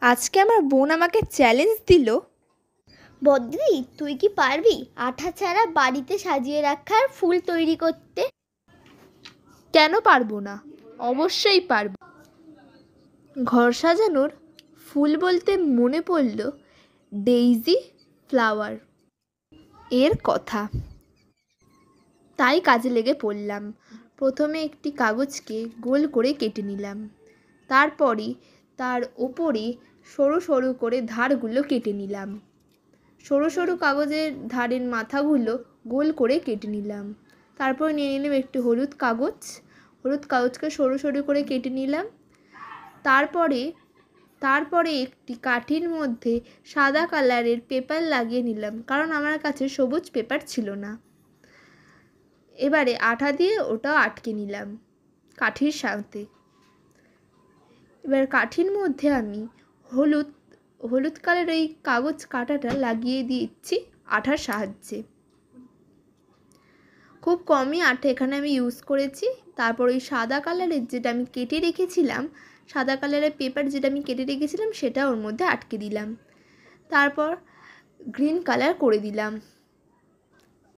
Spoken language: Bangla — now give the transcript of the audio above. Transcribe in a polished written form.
আজকে আমার বোন আমাকে চ্যালেঞ্জ দিল। বদ্রি, তুই কি পারবি আঠা ছাড়া বাড়িতে সাজিয়ে রাখার ফুল তৈরি করতে? কেন পারবো না, অবশ্যই পারবো। ঘর সাজানোর ফুল বলতে মনে পড়ল ডেইজি ফ্লাওয়ার এর কথা। তাই কাজে লেগে পড়লাম। প্রথমে একটি কাগজকে গোল করে কেটে নিলাম, তারপরে তার ওপরে সরু সরু করে ধারগুলো কেটে নিলাম। সরু সরু কাগজের ধারের মাথাগুলো গোল করে কেটে নিলাম। তারপর নিয়ে নিলাম একটি হলুদ কাগজকে সরু সরু করে কেটে নিলাম। তারপরে একটি কাঠির মধ্যে সাদা কালারের পেপার লাগিয়ে নিলাম, কারণ আমার কাছে সবুজ পেপার ছিল না। এবারে আঠা দিয়ে ওটাও আটকে নিলাম কাঠির সাথে। এবার কাঠির মধ্যে আমি হলুদ কালারের এই কাগজ কাটাটা লাগিয়ে দিচ্ছি আঠার সাহায্যে। খুব কমই আঠা এখানে আমি ইউজ করেছি। তারপর ওই সাদা কালারের যেটা আমি কেটে রেখেছিলাম, সাদা কালারের পেপার যেটা আমি কেটে রেখেছিলাম সেটা ওর মধ্যে আটকে দিলাম। তারপর গ্রিন কালার করে দিলাম।